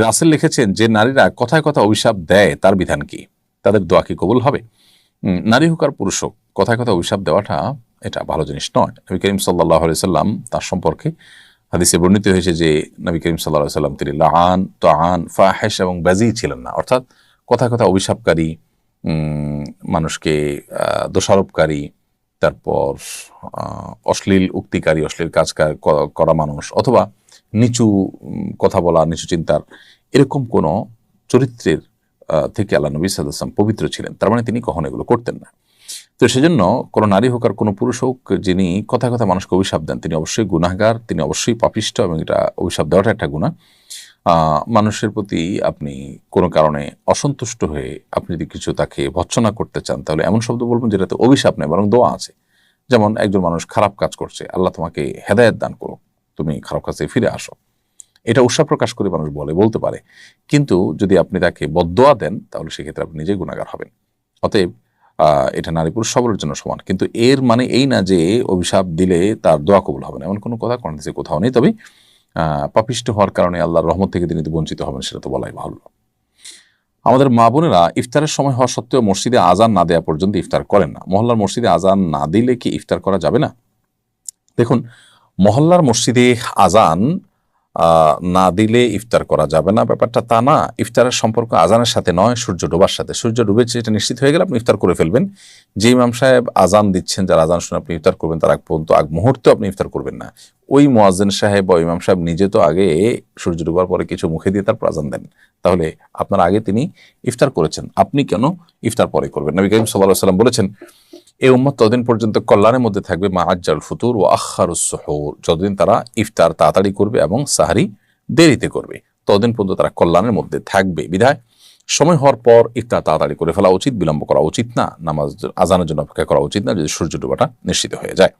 রাসেল লিখেছেন যে নারীরা কথায় কথা অভিশাপ দেয় তার বিধান কি, তাদের দোয়া কি কবুল হবে? নারী হোক আর পুরুষ হোক, কথায় কথা অভিশাপ দেওয়াটা এটা ভালো জিনিস নয়। নবী করিম সাল্লাল্লাহু আলাইহি সাল্লাম তার সম্পর্কে হাদিসে বর্ণিত হয়েছে যে নবী করিম সাল্লাল্লাহু আলাইহি সাল্লাম তিনি লাআন, তাআন, ফাহিশ এবং বাযী ছিলেন না। অর্থাৎ কথায় কথা অভিশাপকারী, মানুষকে দোষারোপকারী, তারপর অশ্লীল উক্তিকারী, অশ্লীল কাজ করা মানুষ, অথবা নিচু কথা বলা, নিচু চিন্তার এরকম কোনো চরিত্রের থেকে আল্লাহ নবী সাল্লাল্লাহু আলাইহি ওয়াসাল্লাম পবিত্র ছিলেন। তার মানে তিনি কখনো এগুলো করতেন না। তো সেজন্য কোনো নারী হোক আর কোনো পুরুষ হোক, যিনি কথায় কথা মানুষকে অভিশাপ দেন তিনি অবশ্যই গুনাহগার, তিনি অবশ্যই পাপিষ্ঠ, এবং এটা অভিশাপ দেওয়াটা একটা গুনাহ। মানুষের প্রতি আপনি কোনো কারণে অসন্তুষ্ট হয়ে আপনি যদি কিছু তাকে ভর্ৎসনা করতে চান, তাহলে এমন শব্দ বলবেন যেটাতে অভিশাপ নেই বরং দোয়া আছে। যেমন একজন মানুষ খারাপ কাজ করছে, আল্লাহ তোমাকে হেদায়েত দান করো, তুমি খারাপ কাজে ফিরে আসো, এটা উৎসাহ প্রকাশ করে মানুষ বলতে পারে। কিন্তু যদি আপনি তাকে বদদোয়া দেন, তাহলে সেক্ষেত্রে আপনি নিজেই গুনাহগার হবেন। অতএব এটা নারী পুরুষ সবার জন্য সমান। কিন্তু এর মানে এই না যে অভিশাপ দিলে তার দোয়া কবুল হবে না, এমন কোনো কথা কোরআন হাদিসে কোথাও নেই। তবে পাপিষ্ঠ হওয়ার কারণে আল্লাহর রহমত থেকে তিনি বঞ্চিত হবেন, সেটা তো বলাই ভালো। আমাদের মা বোনেরা ইফতারের সময় হওয়া সত্ত্বেও মসজিদে আজান না দেওয়া পর্যন্ত ইফতার করেন না। মহল্লার মসজিদে আজান না দিলে কি ইফতার করা যাবে না? দেখুন, মহল্লার মসজিদে আজান না দিলে ইফতার করা যাবে না, ব্যাপারটা তা না। ইফতারের সম্পর্ক আজানের সাথে নয়, সূর্য ডোবার সাথে। সূর্য ডুবেছে এটা নিশ্চিত হয়ে গেলে আপনি ইফতার করে ফেলবেন। যে ইমাম সাহেব আজান দিচ্ছেন, যার আজান শুনে আপনি ইফতার করবেন, তার আগ মুহূর্তে আপনি ইফতার করবেন না। ওই মুয়াজ্জিন সাহেব বা ইমাম সাহেব নিজে তো আগে সূর্য ডোবার পরে কিছু মুখে দিয়ে তারপর আজান দেন, তাহলে আপনার আগে তিনি ইফতার করেছেন, আপনি কেন ইফতার পরে করবেন? নবী করিম সাল্লাল্লাহু আলাইহি ওয়াসাল্লাম বলেছেন, এই উম্মত ততদিন পর্যন্ত কল্যাণের মধ্যে থাকবে মা আজ্জাল ফুতুর ও আখারুস সুহুর, যতদিন তারা ইফতার তাড়াতাড়ি করবে এবং সাহরি দেরিতে করবে, ততদিন পর্যন্ত তারা কল্যাণের মধ্যে থাকবে। বিধায় সময় হওয়ার পর ইফতার তাড়াতাড়ি করে ফেলা উচিত, বিলম্ব করা উচিত না। নামাজ আজানের জন্য অপেক্ষা করা উচিত না, যদি সূর্য ডোবাটা নিশ্চিত হয়ে যায়।